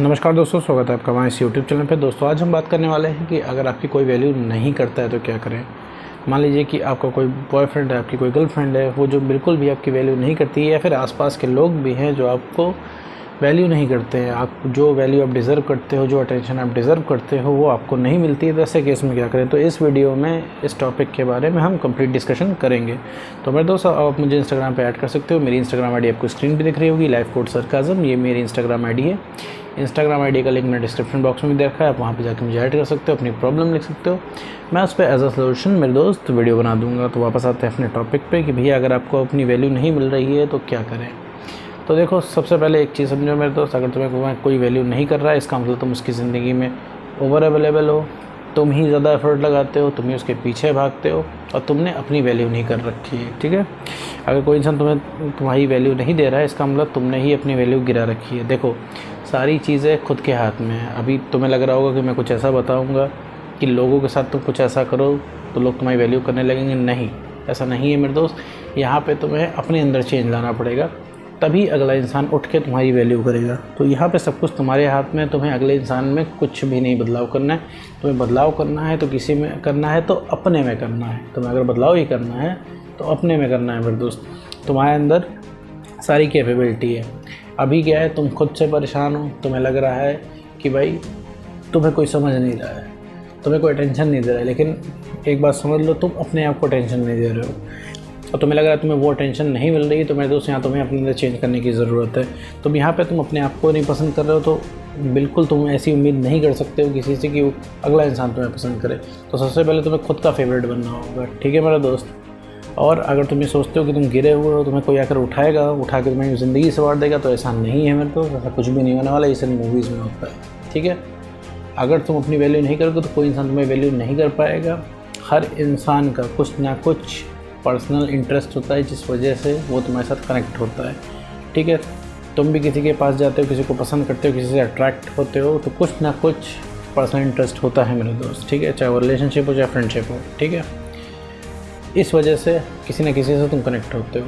नमस्कार दोस्तों, स्वागत है आपका हमारे इस यूट्यूब चैनल पे। दोस्तों आज हम बात करने वाले हैं कि अगर आपकी कोई वैल्यू नहीं करता है तो क्या करें। मान लीजिए कि आपका कोई बॉयफ्रेंड है, आपकी कोई गर्लफ्रेंड है, वो जो बिल्कुल भी आपकी वैल्यू नहीं करती है, या फिर आसपास के लोग भी हैं जो आपको वैल्यू नहीं करते हैं। आप जो वैल्यू आप डिज़र्व करते हो, जो अटेंशन आप डिज़र्व करते हो, वो आपको नहीं मिलती है। तो ऐसे केस में क्या करें, तो इस वीडियो में इस टॉपिक के बारे में हम कंप्लीट डिस्कशन करेंगे। तो मेरे दोस्त, आप मुझे इंस्टाग्राम पे ऐड कर सकते हो। मेरी इंस्टाग्राम आईडी आपको स्क्रीन पे दिख रही होगी, लाइफ कोड सरकाज़म, ये मेरी इंस्टाग्राम आईडी है। इंस्टाग्राम आईडी का लिंक मैंने डिस्क्रिप्शन बॉक्स में भी देखा है, आप वहाँ पे जाकर मुझे ऐड कर सकते हो, अपनी प्रॉब्लम लिख सकते हो, मैं उस पर एज अ सोल्यूशन मेरे दोस्त वीडियो बना दूंगा। तो वापस आते हैं अपने टॉपिक पे कि भैया अगर आपको अपनी वैल्यू नहीं मिल रही है तो क्या करें। तो देखो, सबसे पहले एक चीज़ समझो मेरे दोस्त, अगर तुम्हें कोई वैल्यू नहीं कर रहा है, इसका मतलब तुम उसकी ज़िंदगी में ओवर अवेलेबल हो, तुम ही ज़्यादा एफर्ट लगाते हो, तुम ही उसके पीछे भागते हो और तुमने अपनी वैल्यू नहीं कर रखी है। ठीक है, अगर कोई इंसान तुम्हारी वैल्यू नहीं दे रहा है, इसका मतलब तुमने ही अपनी वैल्यू गिरा रखी है। देखो, सारी चीज़ें खुद के हाथ में है। अभी तुम्हें लग रहा होगा कि मैं कुछ ऐसा बताऊँगा कि लोगों के साथ तुम कुछ ऐसा करो तो लोग तुम्हारी वैल्यू करने लगेंगे। नहीं, ऐसा नहीं है मेरे दोस्त। यहाँ पर तुम्हें अपने अंदर चेंज लाना पड़ेगा, तभी अगला इंसान उठ के तुम्हारी वैल्यू करेगा। तो यहाँ पे सब कुछ तुम्हारे हाथ में, तुम्हें अगले इंसान में कुछ भी नहीं बदलाव करना है। तुम्हें बदलाव करना है तो किसी में करना है तो अपने में करना है। तुम्हें अगर बदलाव ही करना है तो अपने में करना है मेरे दोस्त। तुम्हारे अंदर सारी कैपेबिलिटी है। अभी क्या है, तुम खुद से परेशान हो, तुम्हें लग रहा है कि भाई तुम्हें कोई समझ नहीं रहा है, तुम्हें कोई टेंशन नहीं दे रहा है। लेकिन एक बात समझ लो, तुम अपने आप को टेंशन नहीं दे रहे हो और तुम्हें लग रहा है तुम्हें वो टेंशन नहीं मिल रही। तो मेरे दोस्त, यहाँ तुम्हें अपने अंदर चेंज करने की ज़रूरत है। तुम यहाँ पे तुम अपने आप को नहीं पसंद कर रहे हो तो बिल्कुल तुम ऐसी उम्मीद नहीं कर सकते हो किसी से कि वो अगला इंसान तुम्हें पसंद करे। तो सबसे पहले तुम्हें खुद का फेवरेट बनना होगा। ठीक है मेरा दोस्त। और अगर तुम ये सोचते हो कि तुम गिरे हुए हो, तुम्हें कोई आकर उठाएगा, उठा के तुम्हें ज़िंदगी संवार देगा, तो ऐसा नहीं है मेरे दोस्त। ऐसा कुछ भी नहीं होने वाला, ये सिर्फ मूवीज़ में होता है। ठीक है, अगर तुम अपनी वैल्यू नहीं करोगे तो कोई इंसान तुम्हें वैल्यू नहीं कर पाएगा। हर इंसान का कुछ ना कुछ पर्सनल इंटरेस्ट होता है जिस वजह से वो तुम्हारे साथ कनेक्ट होता है। ठीक है, तुम भी किसी के पास जाते हो, किसी को पसंद करते हो, किसी से अट्रैक्ट होते हो, तो कुछ ना कुछ पर्सनल इंटरेस्ट होता है मेरे दोस्त। ठीक है, चाहे वो रिलेशनशिप हो चाहे फ्रेंडशिप हो। ठीक है, इस वजह से किसी न किसी से तुम कनेक्ट होते हो।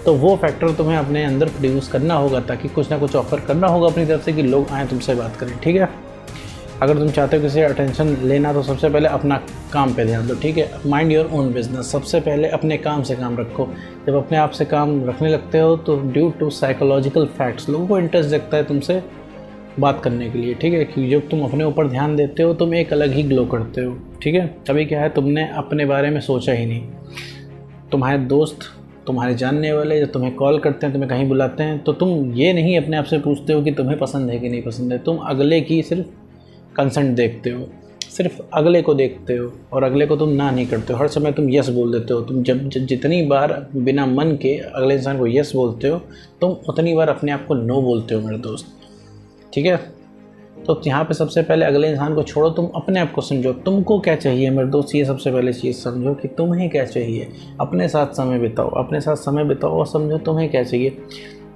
तो वो फैक्टर तुम्हें अपने अंदर प्रोड्यूस करना होगा, ताकि कुछ ना कुछ ऑफर करना होगा अपनी तरफ से कि लोग आएँ तुमसे बात करें। ठीक है, अगर तुम चाहते हो किसी से अटेंशन लेना तो सबसे पहले अपना काम पे ध्यान दो। ठीक है, माइंड योर ओन बिजनेस। सबसे पहले अपने काम से काम रखो। जब अपने आप से काम रखने लगते हो तो ड्यू टू साइकोलॉजिकल फैक्ट्स लोगों को इंटरेस्ट जगता है तुमसे बात करने के लिए। ठीक है, क्योंकि जब तुम अपने ऊपर ध्यान देते हो तुम एक अलग ही ग्लो करते हो। ठीक है, अभी क्या है, तुमने अपने बारे में सोचा ही नहीं। तुम्हारे दोस्त, तुम्हारे जानने वाले जब तुम्हें कॉल करते हैं, तुम्हें कहीं बुलाते हैं, तो तुम ये नहीं अपने आप से पूछते हो कि तुम्हें पसंद है कि नहीं पसंद है। तुम अगले की सिर्फ कंसेंट देखते हो, सिर्फ अगले को देखते हो और अगले को तुम ना नहीं करते हो। हर समय तुम यस बोल देते हो। तुम जब जितनी बार बिना मन के अगले इंसान को यस बोलते हो, तुम उतनी बार अपने आप को नो बोलते हो मेरे दोस्त। ठीक है, तो यहाँ पे सबसे पहले अगले इंसान को छोड़ो, तुम अपने आप को समझो। तुमको क्या चाहिए मेरे दोस्त, ये सबसे पहले चीज़ समझो कि तुम्हें क्या चाहिए। अपने साथ समय बिताओ, अपने साथ समय बिताओ और समझो तुम्हें क्या चाहिए।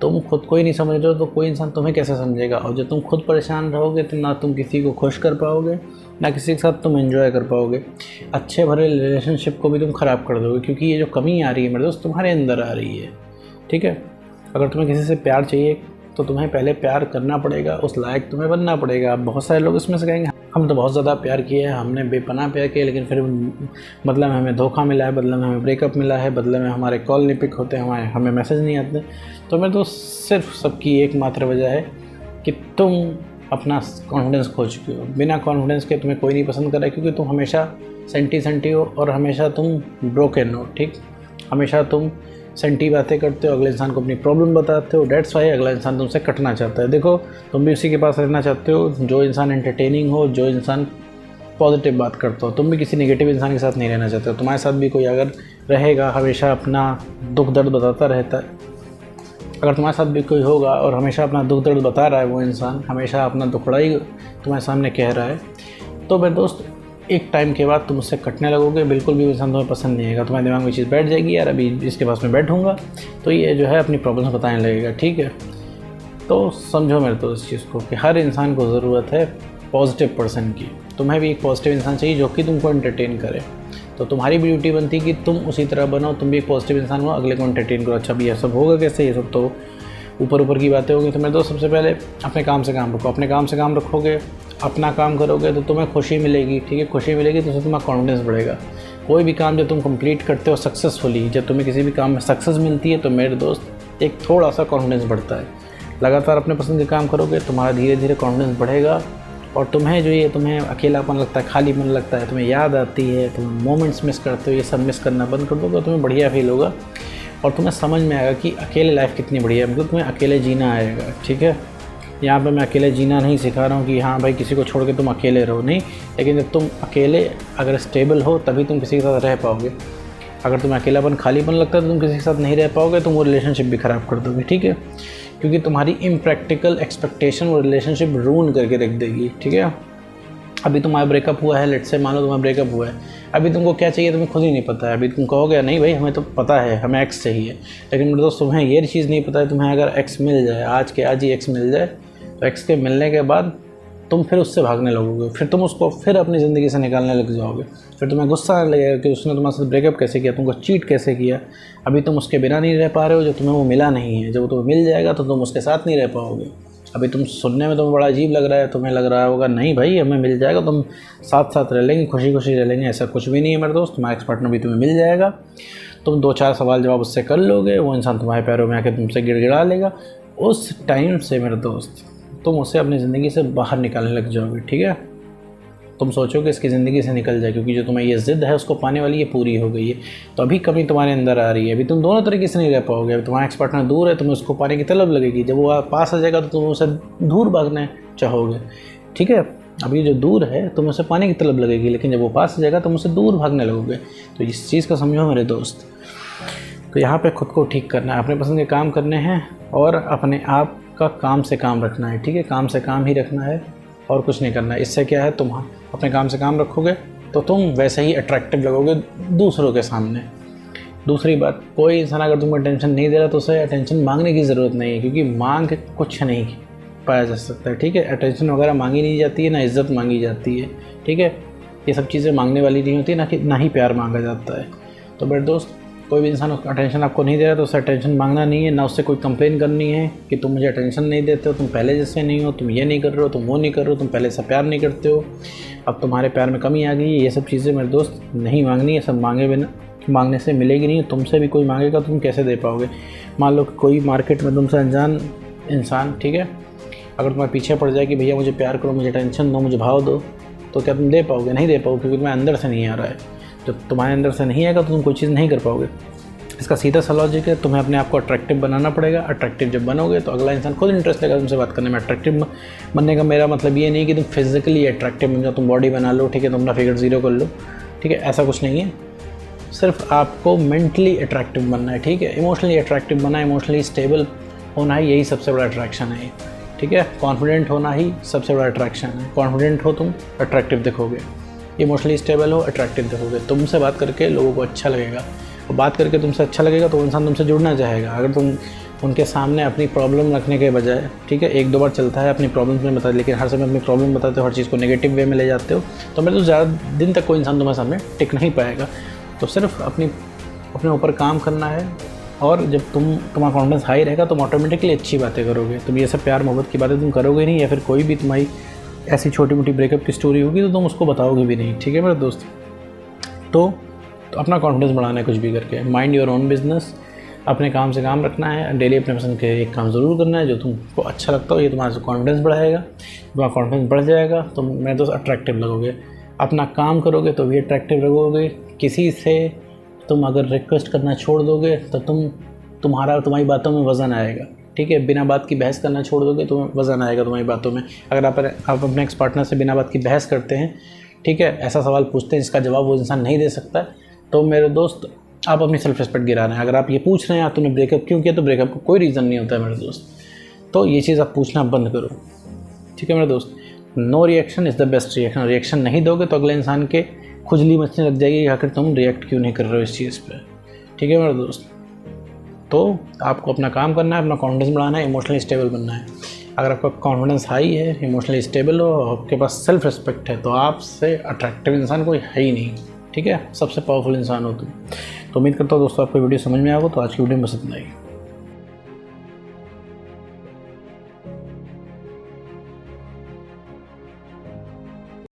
तुम खुद को ही नहीं समझ रहे हो तो कोई इंसान तुम्हें कैसे समझेगा। और जब तुम खुद परेशान रहोगे तो ना तुम किसी को खुश कर पाओगे, ना किसी के साथ तुम एंजॉय कर पाओगे। अच्छे भरे रिलेशनशिप को भी तुम ख़राब कर दोगे, क्योंकि ये जो कमी आ रही है मेरे दोस्त तुम्हारे अंदर आ रही है। ठीक है, अगर तुम्हें किसी से प्यार चाहिए तो तुम्हें पहले प्यार करना पड़ेगा, उस लायक तुम्हें बनना पड़ेगा। अब बहुत सारे लोग इसमें से कहेंगे हम तो बहुत ज़्यादा प्यार किए हैं, हमने बेपनाह प्यार किया, लेकिन फिर बदले में हमें धोखा मिला है, बदले में हमें ब्रेकअप मिला है, बदले में हमारे कॉल नहीं पिक होते, हमें मैसेज नहीं आते। तो मैं तो सिर्फ सबकी एकमात्र वजह है कि तुम अपना कॉन्फिडेंस खो चुके हो। बिना कॉन्फिडेंस के तुम्हें कोई नहीं पसंद कर रहा है, क्योंकि तुम हमेशा सेंटी हो और हमेशा तुम ब्रोकन हो। ठीक, हमेशा तुम सेंटी बातें करते हो, अगले इंसान को अपनी प्रॉब्लम बताते हो। डेट्स वाई अगला इंसान तुमसे कटना चाहता है। देखो, तुम भी उसी के पास रहना चाहते हो जो इंसान एंटरटेनिंग हो, जो इंसान पॉजिटिव बात करता हो। तुम भी किसी नेगेटिव इंसान के साथ नहीं रहना चाहते हो। तुम्हारे साथ भी कोई अगर रहेगा हमेशा अपना दुख दर्द बताता रहता है, अगर तुम्हारे साथ भी कोई होगा और हमेशा अपना दुख दर्द बता रहा है, वो इंसान हमेशा अपना दुखड़ा ही तुम्हारे सामने कह रहा है, तो मेरे दोस्त एक टाइम के बाद तुम उससे कटने लगोगे। बिल्कुल भी इंसान तुम्हें पसंद नहीं आएगा। तुम्हारे दिमाग में चीज़ बैठ जाएगी, यार अभी इसके पास में बैठूंगा तो ये जो है अपनी प्रॉब्लम्स बताने लगेगा। ठीक है, तो समझो मेरे दोस्त इस चीज़ को कि हर इंसान को ज़रूरत है पॉजिटिव पर्सन की। तुम्हें भी एक पॉजिटिव इंसान चाहिए जो कि तुमको एंटरटेन करे। तो तुम्हारी भी ड्यूटी बनती है कि तुम उसी तरह बनो, तुम भी एक पॉजिटिव इंसान हो, अगले को एंटरटेन करो। अच्छा भी ये सब होगा कैसे, ये सब तो ऊपर ऊपर की बातें होगी। तो मेरे दोस्त सबसे पहले अपने काम से काम रखो। अपने काम से काम रखोगे, अपना काम करोगे तो तुम्हें खुशी मिलेगी, ठीक है। खुशी मिलेगी तो उससे तुम्हारा कॉन्फिडेंस बढ़ेगा। कोई भी काम जब तुम कंप्लीट करते हो सक्सेसफुली, जब तुम्हें किसी भी काम में सक्सेस मिलती है तो मेरे दोस्त एक थोड़ा सा कॉन्फिडेंस बढ़ता है। लगातार अपने पसंद के काम करोगे, तुम्हारा धीरे धीरे कॉन्फिडेंस बढ़ेगा और तुम्हें जो ये तुम्हें अकेलापन लगता है, खालीपन लगता है, तुम्हें याद आती है, तुम मोमेंट्स मिस करते हो, ये सब मिस करना बंद कर दोगे, तुम्हें बढ़िया फील होगा और तुम्हें समझ में आएगा कि अकेले लाइफ कितनी बढ़िया है। मतलब तुम्हें अकेले जीना आएगा, ठीक है। यहाँ पे मैं अकेले जीना नहीं सिखा रहा हूँ कि हाँ भाई किसी को छोड़ के तुम अकेले रहो, नहीं। लेकिन जब तुम अकेले अगर स्टेबल हो तभी तुम किसी के साथ रह पाओगे। अगर तुम्हें अकेलापन खालीपन लगता है तो तुम किसी के साथ नहीं रह पाओगे, तुम वो रिलेशनशिप भी ख़राब कर दोगे, ठीक है। क्योंकि तुम्हारी इम्प्रैक्टिकल एक्सपेक्टेशन वो रिलेशनशिप रूइन करके रख देगी, ठीक है। अभी तुम्हारा ब्रेकअप हुआ है, लेट्स से मान लो तुम्हारा ब्रेकअप हुआ है, अभी तुमको क्या चाहिए तुम्हें खुद ही नहीं पता है। अभी तुम कहोगे नहीं भाई हमें तो पता है हमें एक्स चाहिए, लेकिन मेरे दोस्त तुम्हें ये चीज़ नहीं पता है। तुम्हें अगर एक्स मिल जाए, आज के आज ही एक्स मिल जाए, तो एक्स के मिलने के बाद तुम फिर उससे भागने लगोगे, फिर तुम उसको फिर अपनी ज़िंदगी से निकालने लग जाओगे। फिर तुम्हें गुस्सा आने लगेगा कि उसने तुम्हारे साथ ब्रेकअप कैसे किया, तुमको चीट कैसे किया। अभी तुम उसके बिना नहीं रह पा रहे हो, जब तुम्हें वो मिला नहीं है। जब वो तुम्हें मिल जाएगा तो तुम उसके साथ नहीं रह पाओगे। अभी तुम सुनने में तुम्हें बड़ा अजीब लग रहा है, तुम्हें लग रहा होगा नहीं भाई हमें मिल जाएगा, तुम साथ साथ रह लेंगे, खुशी खुशी रह लेंगे। ऐसा कुछ भी नहीं है मेरे दोस्त, तुम्हारा एक्स पार्टनर भी तुम्हें मिल जाएगा। तुम 2-4 सवाल जवाब उससे कर लोगे, वो इंसान तुम्हारे पैरों में आके तुमसे गिड़गिड़ा लेगा। उस टाइम से मेरे दोस्त तुम उसे अपनी ज़िंदगी से बाहर निकालने लग जाओगे, ठीक है। तुम सोचोगे इसकी ज़िंदगी से निकल जाए, क्योंकि जो तुम्हें ये ज़िद है उसको पाने वाली ये पूरी हो गई है। तो अभी कमी तुम्हारे अंदर आ रही है, अभी तुम दोनों तरीके से नहीं रह पाओगे। अभी तुम्हारा एक्स पार्टनर दूर है, तुम्हें उसको पाने की तलब लगेगी। जब वो पास आ जाएगा तो तुम उसे दूर भागना चाहोगे, ठीक है। अभी जो दूर है तुम उसे पाने की तलब लगेगी, लेकिन जब वो पास आ जाएगा तुम उसे दूर भागने लगोगे। तो इस चीज़ को समझो मेरे दोस्त। तो यहाँ पे खुद को ठीक करना है, अपने पसंद के काम करने हैं और अपने आप का काम से काम रखना है, ठीक है। काम से काम ही रखना है और कुछ नहीं करना है। इससे क्या है, तुम अपने काम से काम रखोगे तो तुम वैसे ही अट्रैक्टिव लगोगे दूसरों के सामने। दूसरी बात, कोई इंसान अगर तुम्हें अटेंशन नहीं दे रहा तो उसे अटेंशन मांगने की ज़रूरत नहीं है, क्योंकि मांग कुछ नहीं पाया जा सकता है, ठीक है। अटेंशन वगैरह मांगी नहीं जाती है, ना इज़्ज़त मांगी जाती है, ठीक है। ये सब चीज़ें मांगने वाली नहीं होती, ना ही प्यार मांगा जाता है। तो मेरे दोस्त, कोई भी इंसान अटेंशन आपको नहीं दे रहा तो उससे अटेंशन मांगना नहीं है, ना उससे कोई कंप्लेन करनी है कि तुम मुझे अटेंशन नहीं देते हो, तुम पहले जैसे नहीं हो, तुम ये नहीं कर रहे हो, तुम वो नहीं कर रहे हो, तुम पहले से प्यार नहीं करते हो, अब तुम्हारे प्यार में कमी आ गई है। ये सब चीज़ें मेरे दोस्त नहीं मांगनी है। सब मांगने से मिलेगी नहीं। तुमसे भी कोई मांगेगा तो तुम कैसे दे पाओगे। मान लो कोई मार्केट में तुमसे अनजान इंसान, ठीक है, अगर तुम्हारे पीछे पड़ जाए कि भैया मुझे प्यार करो, मुझे अटेंशन दो, मुझे भाव दो, तो क्या तुम दे पाओगे? नहीं दे पाओगे, क्योंकि तुम्हारे अंदर से नहीं आ रहा है। जब तुम्हारे अंदर से नहीं आएगा तो तुम कोई चीज़ नहीं कर पाओगे। इसका सीधा सा लॉजिक है, तुम्हें अपने आप को अट्रैक्टिव बनाना पड़ेगा। अट्रैक्टिव जब बनोगे तो अगला इंसान खुद इंटरेस्ट लेगा तुमसे बात करने में। अट्रैक्टिव बनने का मेरा मतलब ये नहीं कि तुम फिजिकली अट्रैक्टिव बन जाओ, तुम बॉडी बना लो, ठीक है, तुम अपना फिगर 0 कर लो, ठीक है, ऐसा कुछ नहीं है। सिर्फ आपको मेंटली अट्रैक्टिव बनना है, ठीक है। इमोशनली अट्रैक्टिव बनना है, इमोशनली स्टेबल होना है, यही सबसे बड़ा अट्रैक्शन है, ठीक है। कॉन्फिडेंट होना ही सबसे बड़ा अट्रैक्शन है। कॉन्फिडेंट हो तुम, अट्रैक्टिव दिखोगे। इमोशनली स्टेबल हो, अट्रैक्टिव दिखोगे। तुमसे बात करके लोगों को अच्छा लगेगा, और बात करके तुमसे अच्छा लगेगा तो इंसान तुमसे जुड़ना चाहेगा। अगर तुम उनके सामने अपनी प्रॉब्लम रखने के बजाय, ठीक है, 1-2 बार चलता है अपनी प्रॉब्लम्स में बता, लेकिन हर समय अपनी प्रॉब्लम बताते हो, हर चीज़ को नेगेटिव वे में ले जाते हो, तो मेरे तो ज़्यादा दिन तक कोई इंसान तुम्हारे सामने टिक नहीं पाएगा। तो सिर्फ अपने ऊपर काम करना है, और जब तुम्हारा कॉन्फिडेंस हाई रहेगा तुम ऑटोमेटिकली अच्छी बातें करोगे। तुम ये सब प्यार मोहब्बत की बातें तुम करोगे नहीं, या फिर कोई भी तुम्हारी ऐसी छोटी मोटी ब्रेकअप की स्टोरी होगी तो तुम उसको बताओगे भी नहीं, ठीक है मेरे दोस्त। तो अपना कॉन्फिडेंस बढ़ाना है कुछ भी करके। माइंड योर ओन बिजनेस, अपने काम से काम रखना है। डेली अपने पसंद के एक काम ज़रूर करना है जो तुमको अच्छा लगता हो। ये तुम्हारा कॉन्फिडेंस बढ़ाएगा। तुम्हारा कॉन्फिडेंस बढ़ जाएगा तो मेरे दोस्त अट्रैक्टिव लगोगे। अपना काम करोगे तो भी अट्रैक्टिव लगोगे। किसी से तुम अगर रिक्वेस्ट करना छोड़ दोगे तो तुम्हारी बातों में वज़न आएगा, ठीक है। बिना बात की बहस करना छोड़ दोगे तो वज़न आएगा तुम्हारी बातों में। अगर आप अपने एक्स पार्टनर से बिना बात की बहस करते हैं, ठीक है, ऐसा सवाल पूछते हैं जिसका जवाब वो इंसान नहीं दे सकता, तो मेरे दोस्त आप अपनी सेल्फ रिस्पेक्ट गिरा रहे हैं। अगर आप ये पूछ रहे हैं तुमने ब्रेकअप क्यों किया, तो ब्रेकअप का कोई रीज़न नहीं होता है मेरे दोस्त। तो ये चीज़ आप पूछना बंद करो, ठीक है मेरे दोस्त। No reaction is the best reaction. Reaction नहीं दोगे तो अगले इंसान के खुजली मचने लग जाएगी, आखिर तुम रिएक्ट क्यों नहीं कर रहे हो इस चीज़ पे, ठीक है मेरे दोस्त। तो आपको अपना काम करना है, अपना कॉन्फिडेंस बढ़ाना है, इमोशनली स्टेबल बनना है। अगर आपका कॉन्फिडेंस हाई है, इमोशनली स्टेबल हो, आपके पास सेल्फ रिस्पेक्ट है, तो आपसे अट्रैक्टिव इंसान कोई है ही नहीं, ठीक है। सबसे पावरफुल इंसान हो तुम। तो उम्मीद करता हूँ दोस्तों आपको वीडियो समझ में आएगा। तो आज की वीडियो में बस इतना ही।